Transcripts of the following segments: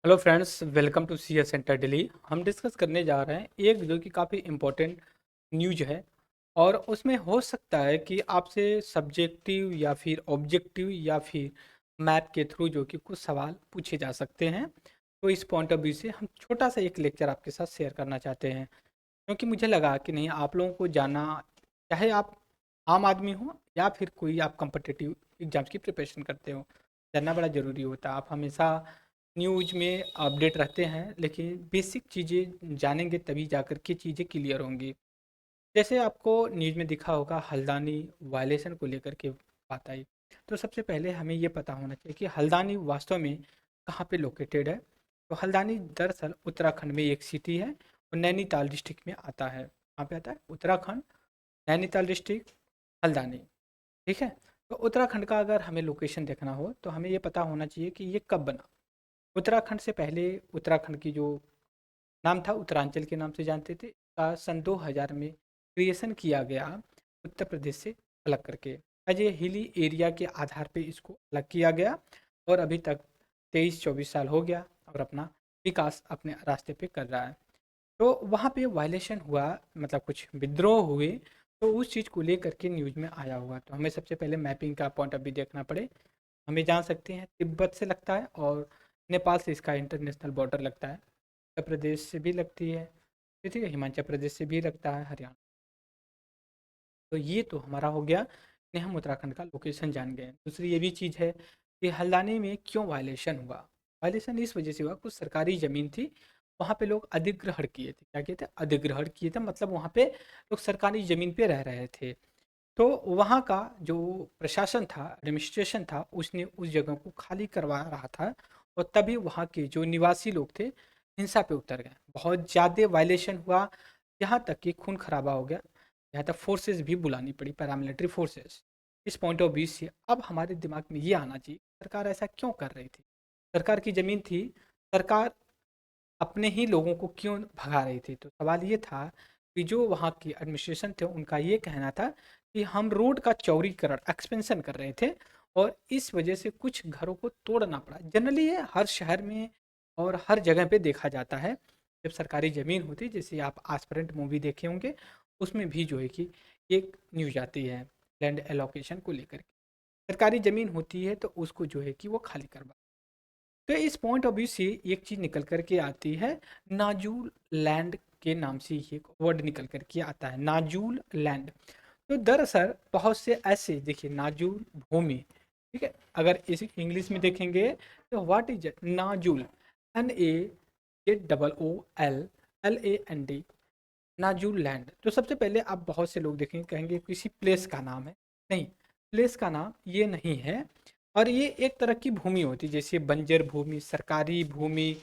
Hello friends, welcome to C S centre Delhi. हम डिस्कस करने जा रहे हैं एक जो कि काफ़ी इम्पोर्टेंट न्यूज है। और उसमें हो सकता है कि आपसे सब्जेक्टिव या फिर ऑब्जेक्टिव या फिर मैथ के थ्रू जो कि कुछ सवाल पूछे जा सकते हैं। तो इस पॉइंट ऑफ व्यू से हम छोटा सा एक लेक्चर आपके साथ शेयर करना चाहते हैं, क्योंकि मुझे लगा कि नहीं, आप लोगों को जानना, चाहे आप आम आदमी हो या फिर कोई आप कम्पिटिटिव एग्जाम्स की प्रिपरेशन करते हो, जानना बड़ा ज़रूरी होता है। आप हमेशा न्यूज में अपडेट रहते हैं, लेकिन बेसिक चीज़ें जानेंगे तभी जाकर के चीज़ें क्लियर होंगी। जैसे आपको न्यूज में दिखा होगा, हल्द्वानी वायलेशन को लेकर के बात आई। तो सबसे पहले हमें ये पता होना चाहिए कि हल्द्वानी वास्तव में कहाँ पे लोकेटेड है। तो हल्द्वानी दरअसल उत्तराखंड में एक सिटी है और नैनीताल डिस्ट्रिक्ट में आता है। कहाँ पे आता है? उत्तराखंड, नैनीताल डिस्ट्रिक्ट, हल्द्वानी। ठीक है। तो उत्तराखंड का अगर हमें लोकेशन देखना हो तो हमें ये पता होना चाहिए कि ये कब बना। उत्तराखंड से पहले उत्तराखंड की जो नाम था, उत्तरांचल के नाम से जानते थे, का सन 2000 में क्रिएशन किया गया, उत्तर प्रदेश से अलग करके। आज ये हिली एरिया के आधार पे इसको अलग किया गया और अभी तक 23-24 साल हो गया और अपना विकास अपने रास्ते पे कर रहा है। तो वहाँ पे वायलेशन हुआ, मतलब कुछ विद्रोह हुए, तो उस चीज़ को लेकर के न्यूज़ में आया हुआ। तो हमें सबसे पहले मैपिंग का पॉइंट ऑफ व्यू देखना पड़े। हमें जान सकते हैं तिब्बत से लगता है और नेपाल से इसका इंटरनेशनल बॉर्डर लगता है। उत्तर प्रदेश से भी लगती है, ठीक है, हिमाचल प्रदेश से भी लगता है, हरियाणा। तो ये तो हमारा हो गया कि हम उत्तराखंड का लोकेशन जान गए। दूसरी ये भी चीज़ है कि हल्द्वानी में क्यों वायलेशन हुआ। वायलेशन इस वजह से हुआ, कुछ सरकारी ज़मीन थी, वहाँ पे लोग अधिग्रहण किए थे। क्या किए थे? अधिग्रहण किए थे, मतलब वहाँ पे लोग सरकारी ज़मीन पे रह रहे थे। तो वहाँ का जो प्रशासन था, एडमिनिस्ट्रेशन था, उसने उस जगह को खाली करवा रहा था। और तभी वहाँ के जो निवासी लोग थे हिंसा पे उतर गए, बहुत ज़्यादा वायलेशन हुआ, यहाँ तक कि खून खराबा हो गया। यहाँ तक फोर्सेस भी बुलानी पड़ी, पैरामिलिट्री फोर्सेस। इस पॉइंट ऑफ व्यू से अब हमारे दिमाग में ये आना चाहिए, सरकार ऐसा क्यों कर रही थी? सरकार की ज़मीन थी, सरकार अपने ही लोगों को क्यों भगा रही थी? तो सवाल ये था कि जो वहाँ की एडमिनिस्ट्रेशन थे, उनका ये कहना था कि हम रोड का चौड़ीकरण, एक्सपेंशन कर रहे थे और इस वजह से कुछ घरों को तोड़ना पड़ा। जनरली ये हर शहर में और हर जगह पे देखा जाता है। जब सरकारी ज़मीन होती है, जैसे आप आस्पिरेंट मूवी देखे होंगे, उसमें भी जो है कि एक न्यूज आती है लैंड एलोकेशन को लेकर के। सरकारी ज़मीन होती है तो उसको जो है कि वो खाली करवा। तो इस पॉइंट ऑफ व्यू से एक चीज निकल करके आती है, नाजूल लैंड के नाम से ये वर्ड निकल करके आता है, नाजूल लैंड। तो दरअसल बहुत से ऐसे, देखिए, नाजूल भूमि, ठीक है, अगर इसे इंग्लिश में देखेंगे तो what is nazul? NAJOOLLAND, nazul land. तो सबसे पहले आप बहुत से लोग देखेंगे, कहेंगे किसी प्लेस का नाम है। नहीं, प्लेस का नाम ये नहीं है। और ये एक तरह की भूमि होती है, जैसे बंजर भूमि, सरकारी भूमि,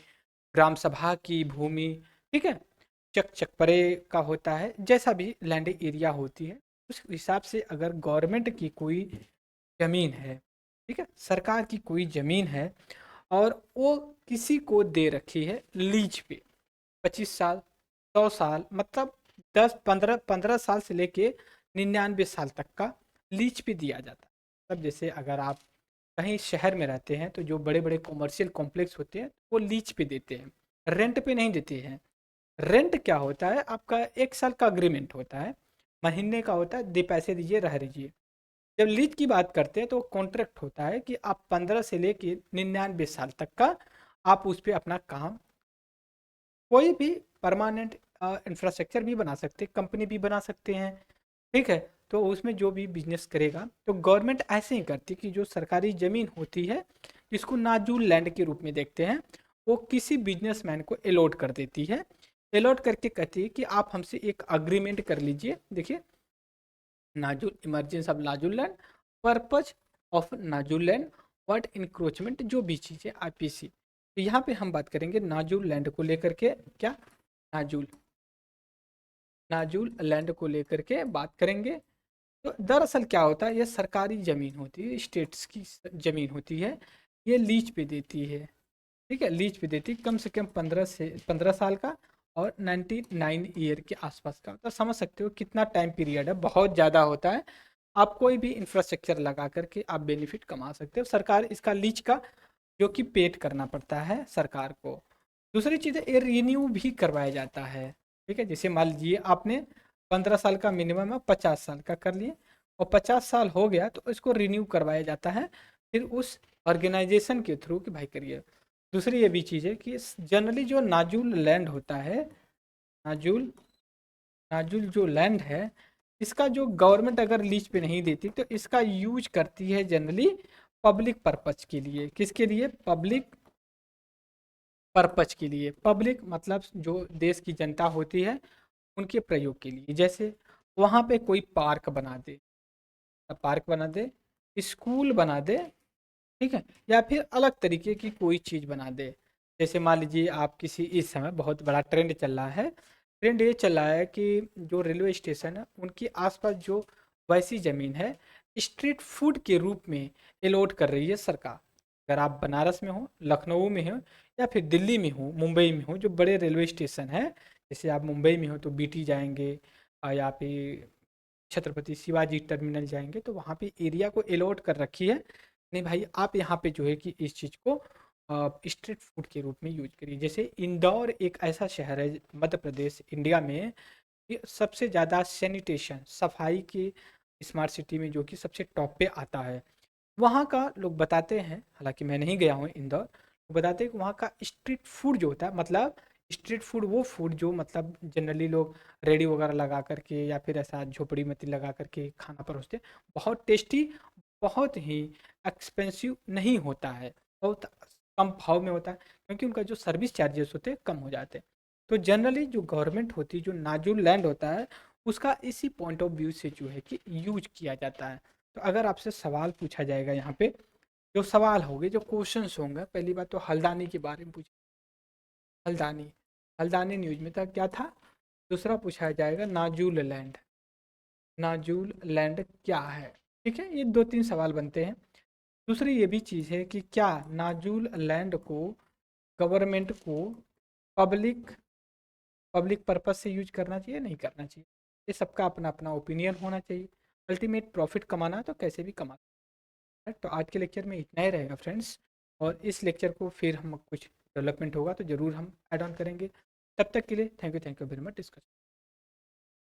ग्राम सभा की भूमि, ठीक है, चक चकपरे का होता है, जैसा भी लैंड एरिया होती है। उस हिसाब से अगर गवर्नमेंट की कोई ज़मीन है, ठीक है, सरकार की कोई ज़मीन है और वो किसी को दे रखी है लीज पे, 25 साल, 100 साल, मतलब 10 15 15 साल से लेके 99 साल तक का लीज पे दिया जाता है। तब जैसे अगर आप कहीं शहर में रहते हैं तो जो बड़े बड़े कॉमर्शियल कॉम्प्लेक्स होते हैं वो लीज पे देते हैं, रेंट पे नहीं देते हैं। रेंट क्या होता है? आपका 1 साल का अग्रीमेंट होता है, महीने का होता है, दे पैसे दीजिए, रह दीजिए। जब लीज की बात करते हैं तो कॉन्ट्रैक्ट होता है कि आप 15 से लेके 99 साल तक का आप उस पर अपना काम, कोई भी परमानेंट इंफ्रास्ट्रक्चर भी बना सकते हैं, कंपनी भी बना सकते हैं, ठीक है। तो उसमें जो भी बिजनेस करेगा, तो गवर्नमेंट ऐसे ही करती है कि जो सरकारी ज़मीन होती है, जिसको नाजूल लैंड के रूप में देखते हैं, वो किसी बिजनेसमैन को अलॉट कर देती है। अलॉट करके कहती है कि आप हमसे एक अग्रीमेंट कर लीजिए। देखिए, nazul, emergence of nazul land, purpose of nazul land, what encroachment, जो भी चीज़ें IPC। तो यहाँ पे हम बात करेंगे नाजूल लैंड को लेकर के। क्या? नाजूल, नाजूल लैंड को लेकर के बात करेंगे। तो दरअसल क्या होता है, ये सरकारी ज़मीन होती है, स्टेट्स की ज़मीन होती है, ये लीज पे देती है, ठीक है, लीज पे देती है, कम से कम 15 साल का और 99 ईयर के आसपास का। तो समझ सकते हो कितना टाइम पीरियड है, बहुत ज़्यादा होता है। आप कोई भी इंफ्रास्ट्रक्चर लगा करके आप बेनिफिट कमा सकते हो। सरकार इसका लीज का जो कि पेड करना पड़ता है सरकार को। दूसरी चीज़ है, ये रिन्यू भी करवाया जाता है। ठीक है, जैसे मान लीजिए आपने 15 साल का मिनिमम है, 50 साल का कर लिए, और 50 साल हो गया तो इसको रिन्यू करवाया जाता है फिर उस ऑर्गेनाइजेशन के थ्रू कि भाई करिए। दूसरी ये भी चीज़ है कि जनरली जो नाजुल लैंड होता है, नाजुल नाजुल जो लैंड है, इसका जो गवर्नमेंट अगर लीज पे नहीं देती तो इसका यूज करती है जनरली पब्लिक पर्पज के लिए। किसके लिए? पब्लिक पर्पज के लिए। पब्लिक मतलब जो देश की जनता होती है उनके प्रयोग के लिए। जैसे वहाँ पे कोई पार्क बना दे, पार्क बना दे, स्कूल बना दे, ठीक है, या फिर अलग तरीके की कोई चीज़ बना दे। जैसे मान लीजिए आप किसी, इस समय बहुत बड़ा ट्रेंड चल रहा है, ट्रेंड ये चल रहा है कि जो रेलवे स्टेशन है उनके आसपास जो वैसी ज़मीन है स्ट्रीट फूड के रूप में अलॉट कर रही है सरकार। अगर आप बनारस में हो, लखनऊ में हो, या फिर दिल्ली में हो, मुंबई में हो, जो बड़े रेलवे स्टेशन है, जैसे आप मुंबई में हो तो बीटी जाएंगे, या फिर छत्रपति शिवाजी टर्मिनल जाएंगे, तो वहाँ पे एरिया को अलॉट कर रखी है, नहीं भाई आप यहाँ पे जो है कि इस चीज़ को स्ट्रीट फूड के रूप में यूज करिए। जैसे इंदौर एक ऐसा शहर है मध्य प्रदेश इंडिया में, ये सबसे ज़्यादा सैनिटेशन सफाई की स्मार्ट सिटी में जो कि सबसे टॉप पे आता है। वहाँ का लोग बताते हैं, हालांकि मैं नहीं गया हूँ इंदौर, वो बताते हैं कि वहाँ का स्ट्रीट फूड जो होता है, मतलब स्ट्रीट फूड वो फूड जो मतलब जनरली लोग रेडी वगैरह लगा करके या फिर ऐसा झोपड़ी मती लगा करके खाना परोसते हैं, बहुत टेस्टी, बहुत ही एक्सपेंसिव नहीं होता है, बहुत कम भाव में होता है, क्योंकि उनका जो सर्विस चार्जेस होते हैं कम हो जाते हैं। तो जनरली जो गवर्नमेंट होती है, जो नाजुल लैंड होता है, उसका इसी पॉइंट ऑफ व्यू से जो है कि यूज किया जाता है। तो अगर आपसे सवाल पूछा जाएगा यहाँ पे, जो सवाल होंगे, जो क्वेश्चंस होंगे, पहली बात तो हल्द्वानी के बारे में पूछ, हल्द्वानी, हल्द्वानी न्यूज में था क्या था। दूसरा पूछा जाएगा नाजुल लैंड, नाजुल लैंड क्या है। ठीक है, ये दो तीन सवाल बनते हैं। दूसरी ये भी चीज़ है कि क्या नाजुल लैंड को गवर्नमेंट को पब्लिक पब्लिक पर्पस से यूज करना चाहिए, नहीं करना चाहिए। ये सबका अपना अपना ओपिनियन होना चाहिए। अल्टीमेट प्रॉफिट कमाना है तो कैसे भी कमा। तो आज के लेक्चर में इतना ही रहेगा फ्रेंड्स, और इस लेक्चर को फिर हम कुछ डेवलपमेंट होगा तो ज़रूर हम ऐड ऑन करेंगे। तब तक के लिए thank you very much discuss.